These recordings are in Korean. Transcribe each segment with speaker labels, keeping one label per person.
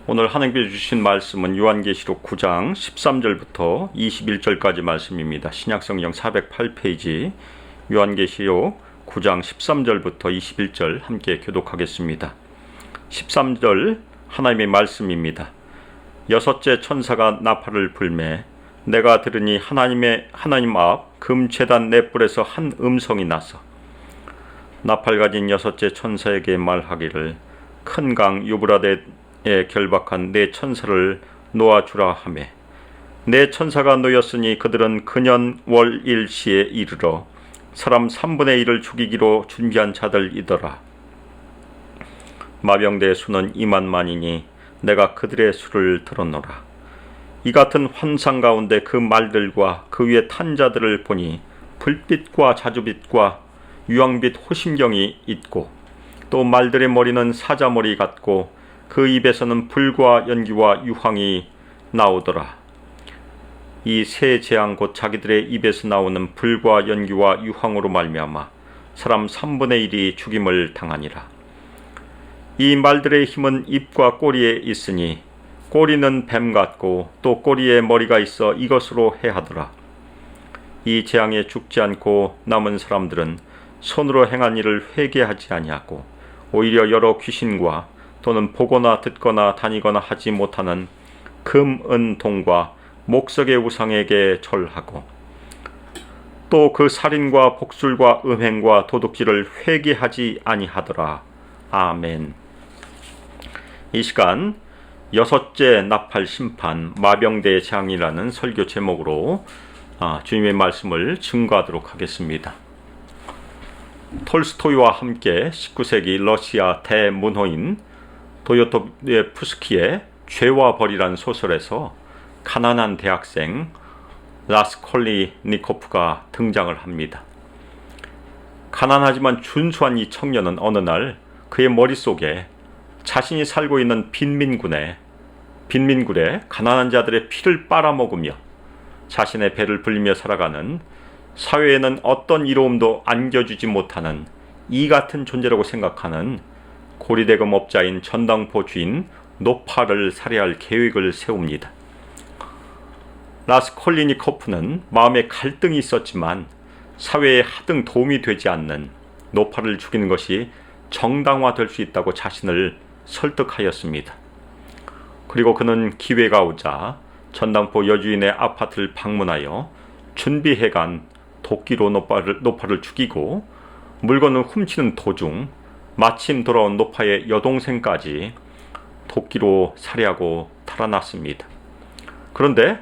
Speaker 1: 오늘 하나님께서 주신 말씀은 요한계시록 9장 13절부터 21절까지 말씀입니다. 신약성경 408페이지 요한계시록 9장 13절부터 21절 함께 교독하겠습니다. 13절 하나님의 말씀입니다. 여섯째 천사가 나팔을 불매 내가 들으니 하나님 앞 금제단 넷불에서 한 음성이 나서 나팔 가진 여섯째 천사에게 말하기를 큰 강 유브라데에 결박한 네 천사를 놓아주라 하매 네 천사가 놓였으니 그들은 근년 월 일시에 이르러 사람 3분의 1을 죽이기로 준비한 자들이더라. 마병대의 수는 2만만이니 내가 그들의 수를 들었노라. 이 같은 환상 가운데 그 말들과 그 위에 탄 자들을 보니 불빛과 자주빛과 유황빛 호심경이 있고 또 말들의 머리는 사자머리 같고 그 입에서는 불과 연기와 유황이 나오더라. 이 세 재앙 곧 자기들의 입에서 나오는 불과 연기와 유황으로 말미암아 사람 3분의 1이 죽임을 당하니라. 이 말들의 힘은 입과 꼬리에 있으니 꼬리는 뱀 같고 또 꼬리에 머리가 있어 이것으로 해하더라. 이 재앙에 죽지 않고 남은 사람들은 손으로 행한 일을 회개하지 아니하고 오히려 여러 귀신과 또는 보거나 듣거나 다니거나 하지 못하는 금, 은, 동과 목석의 우상에게 절하고 또 그 살인과 복술과 음행과 도둑질을 회개하지 아니하더라. 아멘. 이 시간 여섯째 나팔 심판 마병대의 재앙이라는 설교 제목으로 주님의 말씀을 증거하도록 하겠습니다. 톨스토이와 함께 19세기 러시아 대문호인 도요토예프스키의 죄와 벌이란 소설에서 가난한 대학생 라스콜리니코프가 등장을 합니다. 가난하지만 준수한 이 청년은 어느 날 그의 머릿속에 자신이 살고 있는 빈민굴에 가난한 자들의 피를 빨아먹으며 자신의 배를 불리며 살아가는 사회에는 어떤 이로움도 안겨주지 못하는 이 같은 존재라고 생각하는 고리대금업자인 전당포 주인 노파를 살해할 계획을 세웁니다. 라스콜리니코프는 마음에 갈등이 있었지만 사회에 하등 도움이 되지 않는 노파를 죽이는 것이 정당화될 수 있다고 자신을 설득하였습니다. 그리고 그는 기회가 오자 전당포 여주인의 아파트를 방문하여 준비해간 도끼로 노파를 죽이고 물건을 훔치는 도중 마침 돌아온 노파의 여동생까지 도끼로 살해하고 달아났습니다. 그런데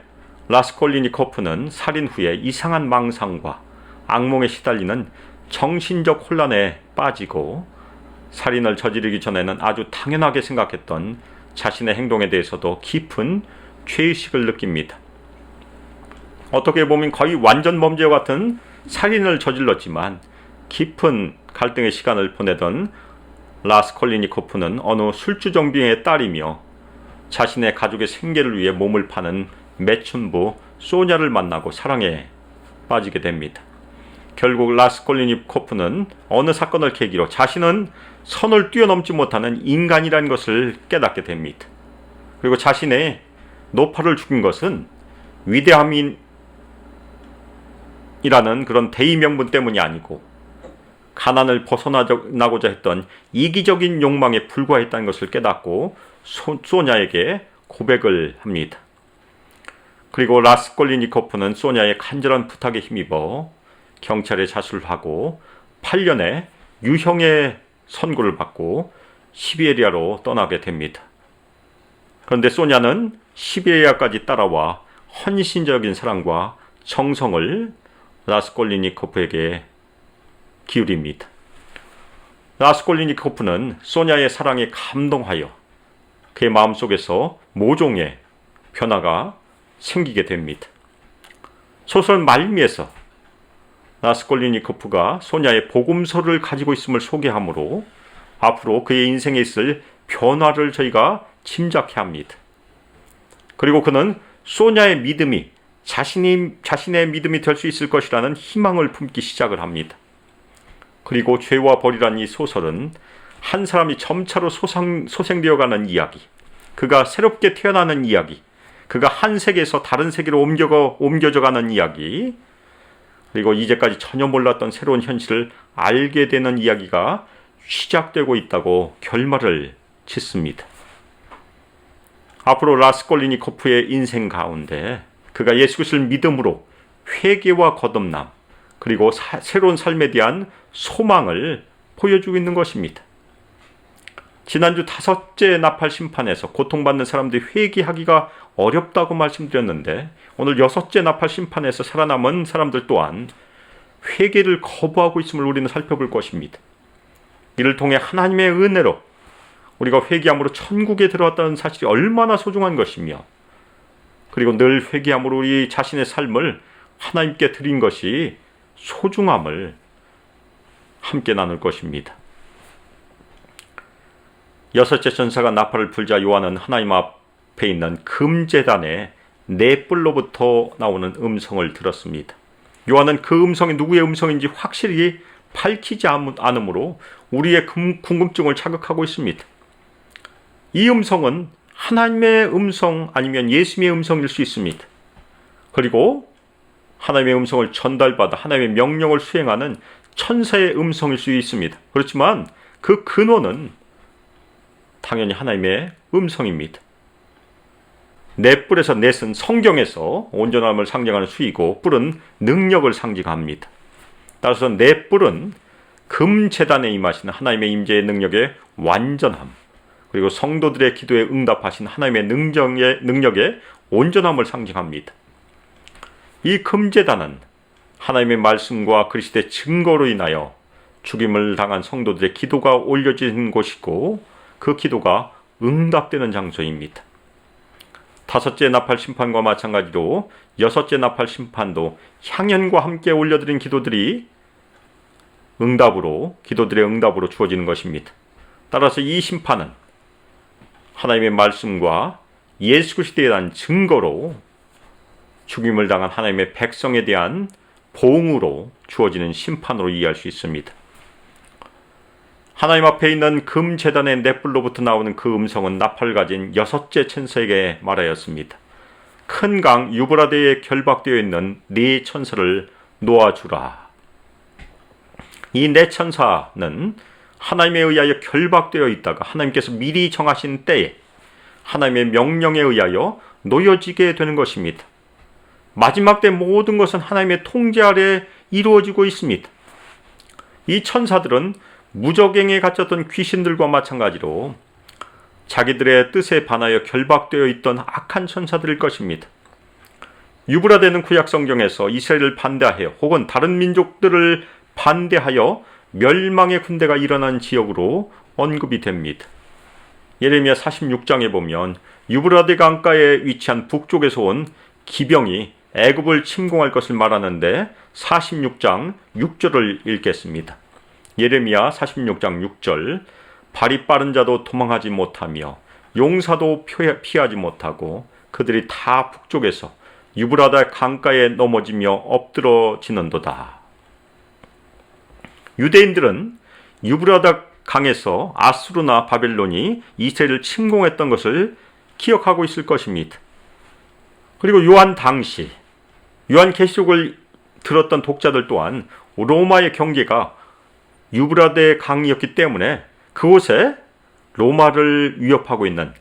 Speaker 1: 라스콜리니코프는 살인 후에 이상한 망상과 악몽에 시달리는 정신적 혼란에 빠지고 살인을 저지르기 전에는 아주 당연하게 생각했던 자신의 행동에 대해서도 깊은 죄의식을 느낍니다. 어떻게 보면 거의 완전 범죄와 같은 살인을 저질렀지만 깊은 갈등의 시간을 보내던 라스콜리니코프는 어느 술주정뱅이의 딸이며 자신의 가족의 생계를 위해 몸을 파는 매춘부 소냐를 만나고 사랑에 빠지게 됩니다. 결국 라스콜리니코프는 어느 사건을 계기로 자신은 선을 뛰어넘지 못하는 인간이라는 것을 깨닫게 됩니다. 그리고 자신의 노파를 죽인 것은 위대함이라는 그런 대의 명분 때문이 아니고 가난을 벗어나고자 했던 이기적인 욕망에 불과했다는 것을 깨닫고 소냐에게 고백을 합니다. 그리고 라스콜리니코프는 소냐의 간절한 부탁에 힘입어 경찰에 자수하고 8년의 유형의 선고를 받고 시베리아로 떠나게 됩니다. 그런데 소냐는 시베리아까지 따라와 헌신적인 사랑과 정성을 라스콜리니코프에게 기울입니다. 라스콜리니코프는 소냐의 사랑에 감동하여 그의 마음속에서 모종의 변화가 생기게 됩니다. 소설 말미에서 라스콜리니코프가 소냐의 복음서를 가지고 있음을 소개하므로 앞으로 그의 인생에 있을 변화를 저희가 짐작해야 합니다. 그리고 그는 소냐의 믿음이 자신의 믿음이 될 수 있을 것이라는 희망을 품기 시작을 합니다. 그리고 죄와 벌이란 이 소설은 한 사람이 점차로 소생되어가는 이야기, 그가 새롭게 태어나는 이야기, 그가 한 세계에서 다른 세계로 옮겨져 가는 이야기, 그리고 이제까지 전혀 몰랐던 새로운 현실을 알게 되는 이야기가 시작되고 있다고 결말을 짓습니다. 앞으로 라스콜리니코프의 인생 가운데 그가 예수 그리스도를 믿음으로 회개와 거듭남, 그리고 새로운 삶에 대한 소망을 보여주고 있는 것입니다. 지난주 5째 나팔 심판에서 고통받는 사람들이 회개하기가 어렵다고 말씀드렸는데, 오늘 6째 나팔 심판에서 살아남은 사람들 또한 회개를 거부하고 있음을 우리는 살펴볼 것입니다. 이를 통해 하나님의 은혜로 우리가 회개함으로 천국에 들어왔다는 사실이 얼마나 소중한 것이며, 그리고 늘 회개함으로 우리 자신의 삶을 하나님께 드린 것이 소중함을 함께 나눌 것입니다. 6째 천사가 나팔을 불자 요한은 하나님 앞에 있는 금제단의 넷불로부터 나오는 음성을 들었습니다. 요한은 그 음성이 누구의 음성인지 확실히 밝히지 않으므로 우리의 궁금증을 자극하고 있습니다. 이 음성은 하나님의 음성 아니면 예수님의 음성일 수 있습니다. 그리고 하나님의 음성을 전달받아 하나님의 명령을 수행하는 천사의 음성일 수 있습니다. 그렇지만 그 근원은 당연히 하나님의 음성입니다. 넷불에서 넷은 성경에서 온전함을 상징하는 수이고, 뿔은 능력을 상징합니다. 따라서 넷불은 금제단에 임하시는 하나님의 임재의 능력의 완전함, 그리고 성도들의 기도에 응답하신 하나님의 능력의 온전함을 상징합니다. 이 금제단은 하나님의 말씀과 그리스도의 증거로 인하여 죽임을 당한 성도들의 기도가 올려진 곳이고, 그 기도가 응답되는 장소입니다. 5째 나팔 심판과 마찬가지로 6째 나팔 심판도 향연과 함께 올려드린 기도들의 응답으로 주어지는 것입니다. 따라서 이 심판은 하나님의 말씀과 예수 그리스도에 대한 증거로 죽임을 당한 하나님의 백성에 대한 보응으로 주어지는 심판으로 이해할 수 있습니다. 하나님 앞에 있는 금제단의 넷불로부터 나오는 그 음성은 나팔을 가진 6째 천사에게 말하였습니다. 큰 강 유브라데에 결박되어 있는 네 천사를 놓아주라. 이 네 천사는 하나님에 의하여 결박되어 있다가 하나님께서 미리 정하신 때에 하나님의 명령에 의하여 놓여지게 되는 것입니다. 마지막 때 모든 것은 하나님의 통제 아래 이루어지고 있습니다. 이 천사들은 무적행에 갇혔던 귀신들과 마찬가지로 자기들의 뜻에 반하여 결박되어 있던 악한 천사들일 것입니다. 유브라데는 구약 성경에서 이스라엘을 반대하여 혹은 다른 민족들을 반대하여 멸망의 군대가 일어난 지역으로 언급이 됩니다. 예레미야 46장에 보면 유브라데 강가에 위치한 북쪽에서 온 기병이 애굽을 침공할 것을 말하는데 46장 6절을 읽겠습니다. 예레미야 46장 6절, 발이 빠른 자도 도망하지 못하며 용사도 피하지 못하고 그들이 다 북쪽에서 유브라데 강가에 넘어지며 엎드러지는도다. 유대인들은 유브라데 강에서 아수르나 바벨론이 이스라엘을 침공했던 것을 기억하고 있을 것입니다. 그리고 요한계시록을 들었던 독자들 또한 로마의 경계가 유브라데 강이었기 때문에 그곳에 로마를 위협하고 있는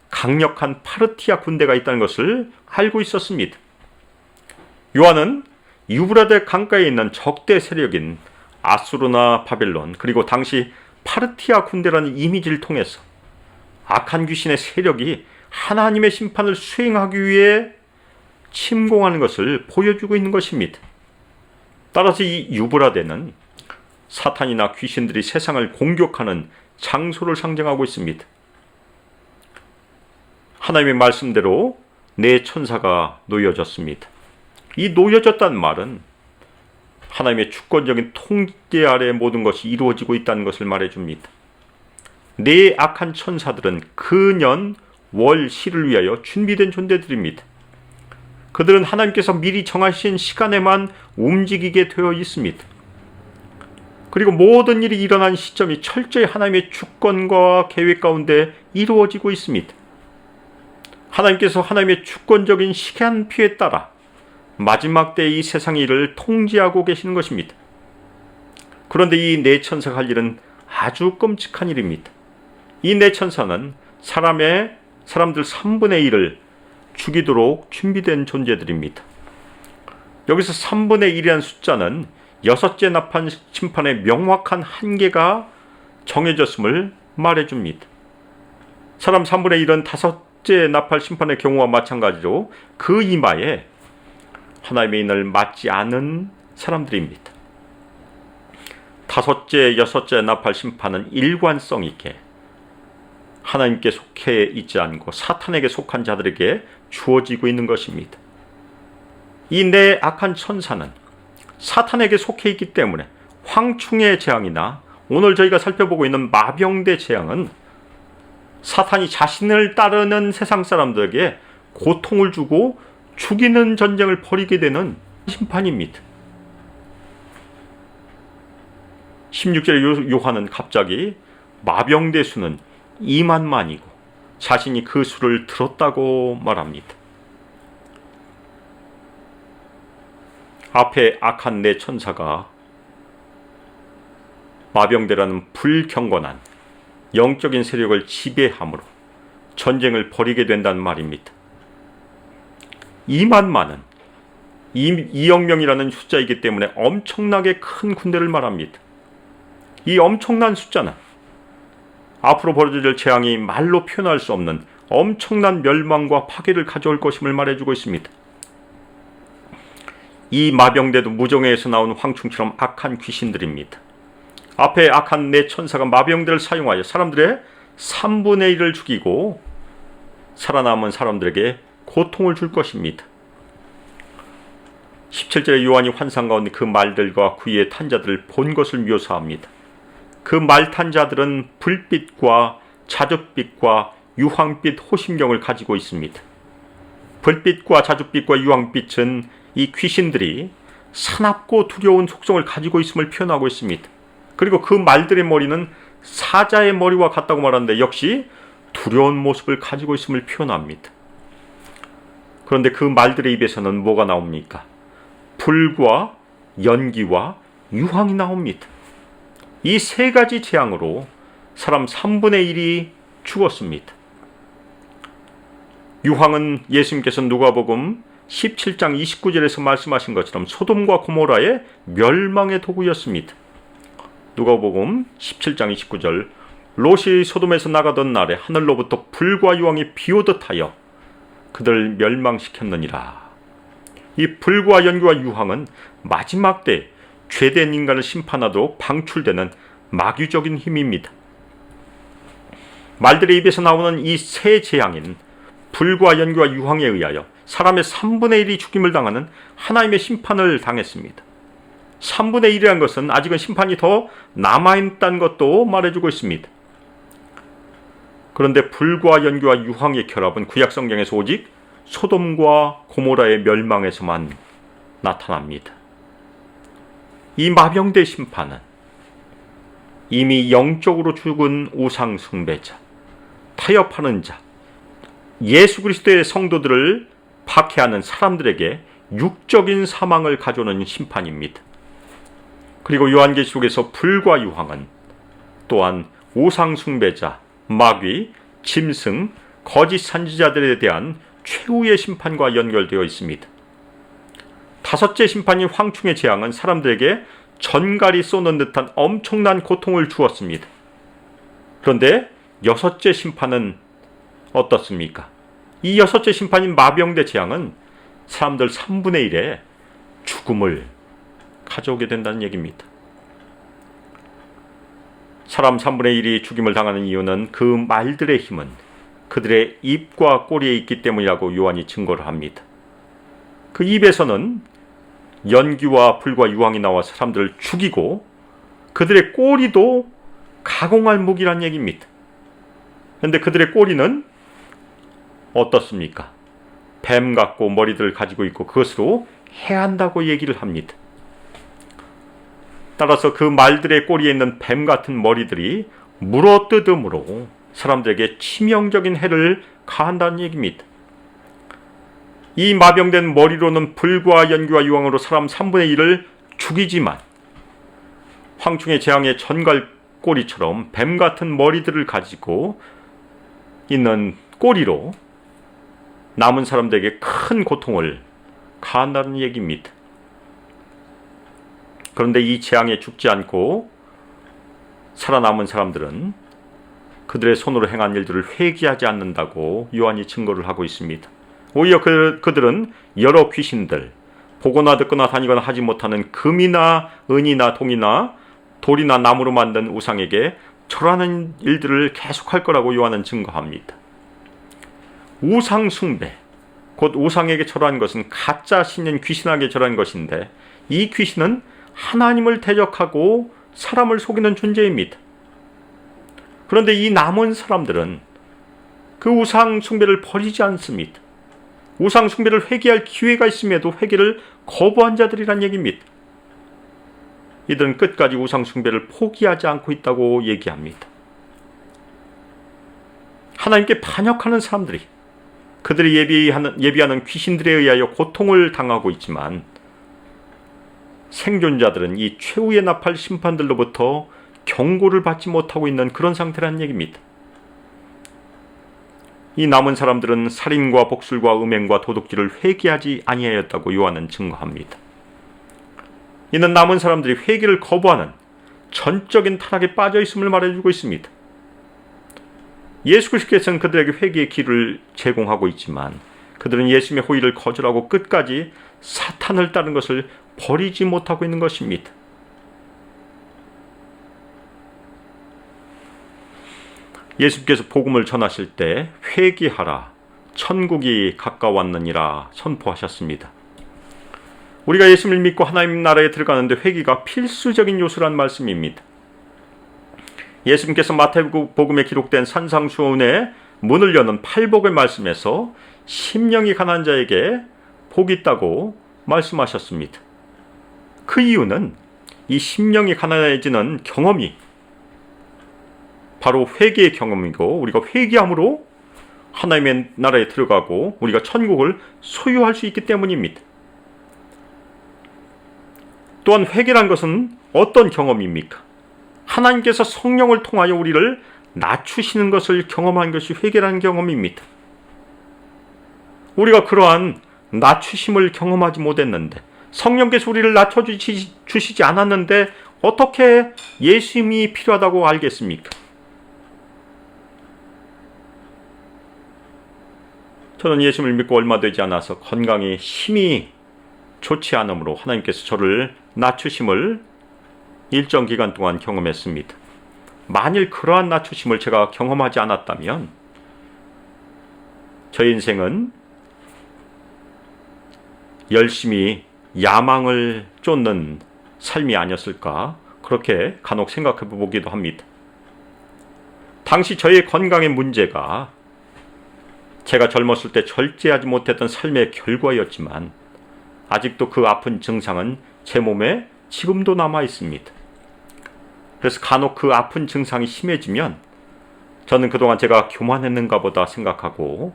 Speaker 1: 강력한 파르티아 군대가 있다는 것을 알고 있었습니다. 요한은 유브라데 강가에 있는 적대 세력인 아수르나 바벨론, 그리고 당시 파르티아 군대라는 이미지를 통해서 악한 귀신의 세력이 하나님의 심판을 수행하기 위해 침공하는 것을 보여주고 있는 것입니다. 따라서 이 유브라데는 사탄이나 귀신들이 세상을 공격하는 장소를 상징하고 있습니다. 하나님의 말씀대로 네 천사가 놓여졌습니다. 이 놓여졌다는 말은 하나님의 주권적인 통제 아래 모든 것이 이루어지고 있다는 것을 말해줍니다. 네 악한 천사들은 근년, 월, 시를 위하여 준비된 존재들입니다. 그들은 하나님께서 미리 정하신 시간에만 움직이게 되어 있습니다. 그리고 모든 일이 일어난 시점이 철저히 하나님의 주권과 계획 가운데 이루어지고 있습니다. 하나님께서 하나님의 주권적인 시간표에 따라 마지막 때 이 세상의 일을 통제하고 계시는 것입니다. 그런데 이 네 천사가 할 일은 아주 끔찍한 일입니다. 이 네 천사는 사람들 3분의 1을 죽이도록 준비된 존재들입니다. 여기서 3분의 1이라는 숫자는 여섯째 나팔 심판의 명확한 한계가 정해졌음을 말해줍니다. 사람 3분의 1은 다섯째 나팔 심판의 경우와 마찬가지로 그 이마에 하나님의 인을 맞지 않은 사람들입니다. 다섯째, 여섯째 나팔 심판은 일관성 있게 하나님께 속해 있지 않고 사탄에게 속한 자들에게 주어지고 있는 것입니다. 이 네 악한 천사는 사탄에게 속해 있기 때문에 황충의 재앙이나 오늘 저희가 살펴보고 있는 마병대 재앙은 사탄이 자신을 따르는 세상 사람들에게 고통을 주고 죽이는 전쟁을 벌이게 되는 심판입니다. 16절에 요한은 갑자기 마병대 수는 2만만이고 자신이 그 수를 들었다고 말합니다. 앞에 악한 네 천사가 마병대라는 불경건한 영적인 세력을 지배함으로 전쟁을 벌이게 된다는 말입니다. 2만만은 2억 명이라는 숫자이기 때문에 엄청나게 큰 군대를 말합니다. 이 엄청난 숫자는 앞으로 벌어질 재앙이 말로 표현할 수 없는 엄청난 멸망과 파괴를 가져올 것임을 말해주고 있습니다. 이 마병대도 무정회에서 나온 황충처럼 악한 귀신들입니다. 앞에 악한 네 천사가 마병대를 사용하여 사람들의 3분의 1을 죽이고 살아남은 사람들에게 고통을 줄 것입니다. 17절에 요한이 환상 가운데 그 말들과 그 위에 탄 자들을 본 것을 묘사합니다. 그 말 탄 자들은 불빛과 자줏빛과 유황빛 호심경을 가지고 있습니다. 불빛과 자줏빛과 유황빛은 이 귀신들이 사납고 두려운 속성을 가지고 있음을 표현하고 있습니다. 그리고 그 말들의 머리는 사자의 머리와 같다고 말하는데 역시 두려운 모습을 가지고 있음을 표현합니다. 그런데 그 말들의 입에서는 뭐가 나옵니까? 불과 연기와 유황이 나옵니다. 이 세 가지 재앙으로 사람 3분의 1이 죽었습니다. 유황은 예수님께서 누가복음 17장 29절에서 말씀하신 것처럼 소돔과 고모라의 멸망의 도구였습니다. 누가복음 17장 29절 롯이 소돔에서 나가던 날에 하늘로부터 불과 유황이 비오듯 하여 그들을 멸망시켰느니라. 이 불과 연기와 유황은 마지막 때 죄된 인간을 심판하도록 방출되는 마귀적인 힘입니다. 말들의 입에서 나오는 이 세 재앙인 불과 연기와 유황에 의하여 사람의 3분의 1이 죽임을 당하는 하나님의 심판을 당했습니다. 3분의 1이라는 것은 아직은 심판이 더 남아있다는 것도 말해주고 있습니다. 그런데 불과 연기와 유황의 결합은 구약성경에서 오직 소돔과 고모라의 멸망에서만 나타납니다. 이 마병대 심판은 이미 영적으로 죽은 우상 숭배자, 타협하는 자, 예수 그리스도의 성도들을 박해하는 사람들에게 육적인 사망을 가져오는 심판입니다. 그리고 요한계시록에서 불과 유황은 또한 우상 숭배자, 마귀, 짐승, 거짓 선지자들에 대한 최후의 심판과 연결되어 있습니다. 다섯째 심판인 황충의 재앙은 사람들에게 전갈이 쏘는 듯한 엄청난 고통을 주었습니다. 그런데 여섯째 심판은 어떻습니까? 이 여섯째 심판인 마병대 재앙은 사람들 3분의 1의 죽음을 가져오게 된다는 얘기입니다. 사람 3분의 1이 죽임을 당하는 이유는 그 말들의 힘은 그들의 입과 꼬리에 있기 때문이라고 요한이 증거를 합니다. 그 입에서는 연기와 불과 유황이 나와 사람들을 죽이고 그들의 꼬리도 가공할 무기란 얘기입니다. 그런데 그들의 꼬리는 어떻습니까? 뱀 같고 머리들을 가지고 있고 그것으로 해한다고 얘기를 합니다. 따라서 그 말들의 꼬리에 있는 뱀 같은 머리들이 물어뜯음으로 사람들에게 치명적인 해를 가한다는 얘기입니다. 이 마병된 머리로는 불과 연기와 유황으로 사람 3분의 1을 죽이지만 황충의 재앙의 전갈꼬리처럼 뱀 같은 머리들을 가지고 있는 꼬리로 남은 사람들에게 큰 고통을 가한다는 얘기입니다. 그런데 이 재앙에 죽지 않고 살아남은 사람들은 그들의 손으로 행한 일들을 회개하지 않는다고 요한이 증거를 하고 있습니다. 오히려 그들은 여러 귀신들, 보거나 듣거나 다니거나 하지 못하는 금이나 은이나 동이나 돌이나 나무로 만든 우상에게 절하는 일들을 계속할 거라고 요한은 증거합니다. 우상 숭배, 곧 우상에게 절하는 것은 가짜 신인 귀신에게 절하는 것인데, 이 귀신은 하나님을 대적하고 사람을 속이는 존재입니다. 그런데 이 남은 사람들은 그 우상 숭배를 버리지 않습니다. 우상 숭배를 회개할 기회가 있음에도 회개를 거부한 자들이란 얘기입니다. 이들은 끝까지 우상 숭배를 포기하지 않고 있다고 얘기합니다. 하나님께 반역하는 사람들이 그들이 예비하는 귀신들에 의하여 고통을 당하고 있지만, 생존자들은 이 최후의 나팔 심판들로부터 경고를 받지 못하고 있는 그런 상태라는 얘기입니다. 이 남은 사람들은 살인과 복술과 음행과 도둑질을 회개하지 아니하였다고 요한은 증거합니다. 이는 남은 사람들이 회개를 거부하는 전적인 타락에 빠져 있음을 말해주고 있습니다. 예수 그리스도께서는 그들에게 회개의 길을 제공하고 있지만, 그들은 예수님의 호의를 거절하고 끝까지 사탄을 따른 것을 버리지 못하고 있는 것입니다. 예수께서 복음을 전하실 때 회개하라, 천국이 가까웠느니라 선포하셨습니다. 우리가 예수님을 믿고 하나님 나라에 들어가는데 회개가 필수적인 요소란 말씀입니다. 예수님께서 마태복음에 기록된 산상수훈의 문을 여는 팔복의 말씀에서 심령이 가난한 자에게 복이 있다고 말씀하셨습니다. 그 이유는 이 심령이 가난해지는 경험이 바로 회개의 경험이고, 우리가 회개함으로 하나님의 나라에 들어가고 우리가 천국을 소유할 수 있기 때문입니다. 또한 회개란 것은 어떤 경험입니까? 하나님께서 성령을 통하여 우리를 낮추시는 것을 경험한 것이 회개라는 경험입니다. 우리가 그러한 낮추심을 경험하지 못했는데, 성령께서 우리를 낮춰주시지 않았는데 어떻게 예수님이 필요하다고 알겠습니까? 저는 예수님을 믿고 얼마 되지 않아서 건강에 힘이 좋지 않으므로 하나님께서 저를 낮추심을 일정 기간 동안 경험했습니다. 만일 그러한 낮추심을 제가 경험하지 않았다면 저 인생은 열심히 야망을 쫓는 삶이 아니었을까, 그렇게 간혹 생각해 보기도 합니다. 당시 저의 건강의 문제가 제가 젊었을 때 절제하지 못했던 삶의 결과였지만, 아직도 그 아픈 증상은 제 몸에 지금도 남아 있습니다. 그래서 간혹 그 아픈 증상이 심해지면 저는 그동안 제가 교만했는가 보다 생각하고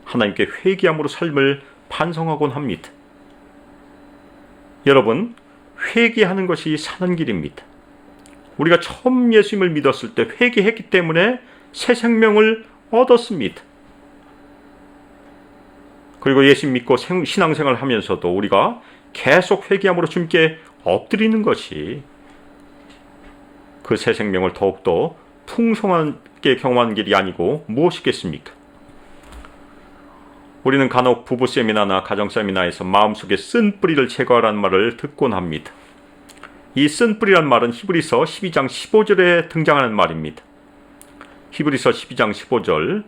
Speaker 1: 하나님께 회개함으로 삶을 반성하곤 합니다. 여러분, 회개하는 것이 사는 길입니다. 우리가 처음 예수님을 믿었을 때 회개했기 때문에 새 생명을 얻었습니다. 그리고 예수 믿고 신앙생활을 하면서도 우리가 계속 회개함으로 주님께 엎드리는 것이 그 새 생명을 더욱더 풍성하게 경험하는 길이 아니고 무엇이겠습니까? 우리는 간혹 부부 세미나나 가정 세미나에서 마음속에 쓴 뿌리를 제거하라는 말을 듣곤 합니다. 이 쓴 뿌리란 말은 히브리서 12장 15절에 등장하는 말입니다. 히브리서 12장 15절,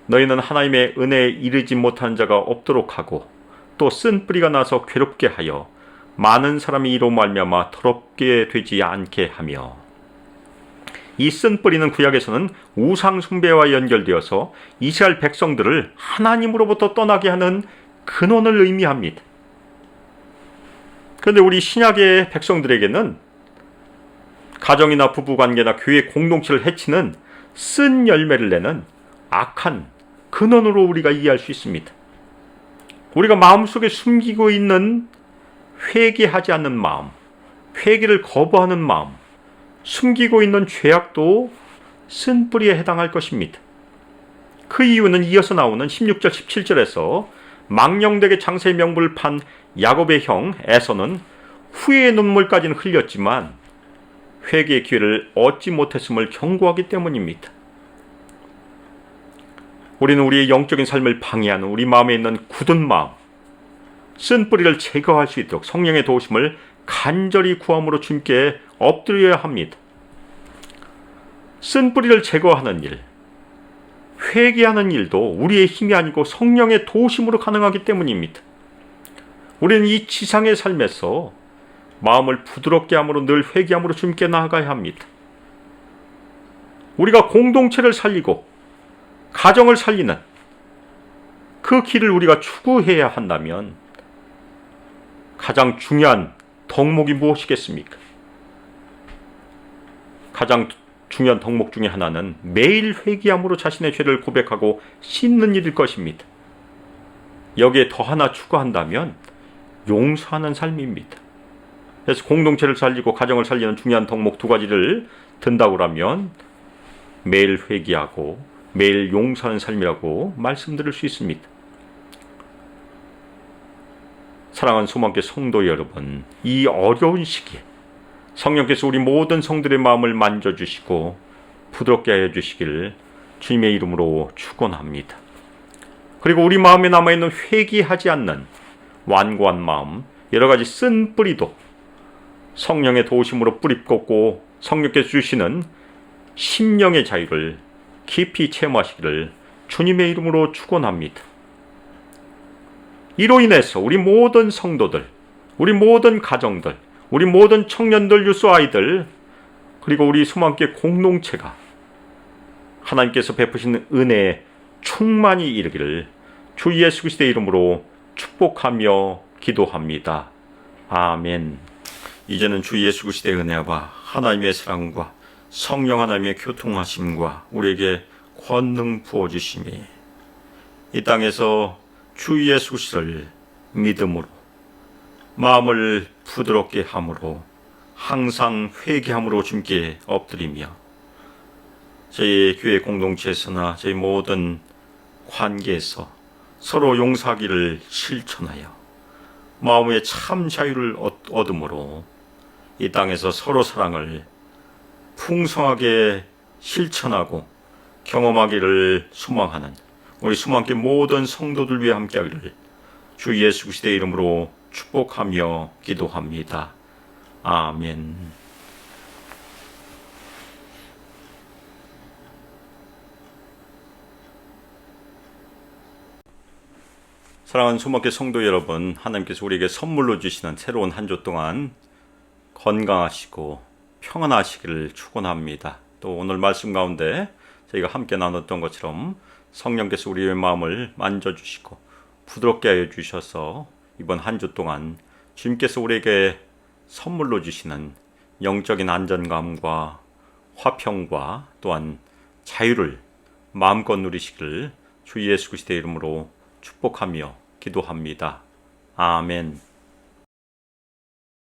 Speaker 1: 너희는 하나님의 은혜에 이르지 못한 자가 없도록 하고 또 쓴 뿌리가 나서 괴롭게 하여 많은 사람이 이로 말미암아 더럽게 되지 않게 하며. 이 쓴 뿌리는 구약에서는 우상 숭배와 연결되어서 이스라엘 백성들을 하나님으로부터 떠나게 하는 근원을 의미합니다. 그런데 우리 신약의 백성들에게는 가정이나 부부관계나 교회 공동체를 해치는 쓴 열매를 내는 악한 근원으로 우리가 이해할 수 있습니다. 우리가 마음속에 숨기고 있는 회개하지 않는 마음, 회개를 거부하는 마음, 숨기고 있는 죄악도 쓴뿌리에 해당할 것입니다. 그 이유는 이어서 나오는 16절 17절에서 망령되게 장세의 명분을 판 야곱의 형 에서는 후회의 눈물까지는 흘렸지만 회개의 기회를 얻지 못했음을 경고하기 때문입니다. 우리는 우리의 영적인 삶을 방해하는 우리 마음에 있는 굳은 마음, 쓴뿌리를 제거할 수 있도록 성령의 도우심을 간절히 구함으로 주님께 엎드려야 합니다. 쓴뿌리를 제거하는 일, 회개하는 일도 우리의 힘이 아니고 성령의 도우심으로 가능하기 때문입니다. 우리는 이 지상의 삶에서 마음을 부드럽게 함으로 늘 회개함으로 주님께 나아가야 합니다. 우리가 공동체를 살리고 가정을 살리는 그 길을 우리가 추구해야 한다면 가장 중요한 덕목이 무엇이겠습니까? 가장 중요한 덕목 중에 하나는 매일 회개함으로 자신의 죄를 고백하고 씻는 일일 것입니다. 여기에 더 하나 추가한다면 용서하는 삶입니다. 그래서 공동체를 살리고 가정을 살리는 중요한 덕목 두 가지를 든다고 하면 매일 회개하고 매일 용서하는 삶이라고 말씀드릴 수 있습니다. 사랑하는 소망교회 성도 여러분, 이 어려운 시기에 성령께서 우리 모든 성들의 마음을 만져주시고 부드럽게 하여 주시길 주님의 이름으로 축원합니다. 그리고 우리 마음에 남아있는 회개하지 않는 완고한 마음, 여러 가지 쓴 뿌리도 성령의 도우심으로 뿌리 꽂고 성령께서 주시는 심령의 자유를 깊이 체험하시기를 주님의 이름으로 축원합니다. 이로 인해서 우리 모든 성도들, 우리 모든 가정들, 우리 모든 청년들, 유소 아이들, 그리고 우리 소망교회 공동체가 하나님께서 베푸시는 은혜에 충만히 이르기를 주 예수 그리스도의 이름으로 축복하며 기도합니다. 아멘. 이제는 주 예수 그리스도의 은혜와 하나님의 사랑과 성령 하나님의 교통하심과 우리에게 권능 부어주심이 이 땅에서 주 예수 그리스도를 믿음으로 마음을 부드럽게 함으로 항상 회개함으로 주님께 엎드리며 저희 교회 공동체에서나 저희 모든 관계에서 서로 용서하기를 실천하여 마음의 참 자유를 얻음으로 이 땅에서 서로 사랑을 풍성하게 실천하고 경험하기를 소망하는 우리 소망교회 모든 성도들 위해 함께하기를 주 예수 그리스도의 이름으로 축복하며 기도합니다. 아멘. 사랑하는 소망교회 성도 여러분, 하나님께서 우리에게 선물로 주시는 새로운 한 주 동안 건강하시고 평안하시기를 축원합니다. 또 오늘 말씀 가운데 저희가 함께 나눴던 것처럼 성령께서 우리의 마음을 만져주시고 부드럽게 하여 주셔서 이번 한 주 동안 주님께서 우리에게 선물로 주시는 영적인 안전감과 화평과 또한 자유를 마음껏 누리시기를 주 예수 그리스도의 이름으로 축복하며 기도합니다. 아멘.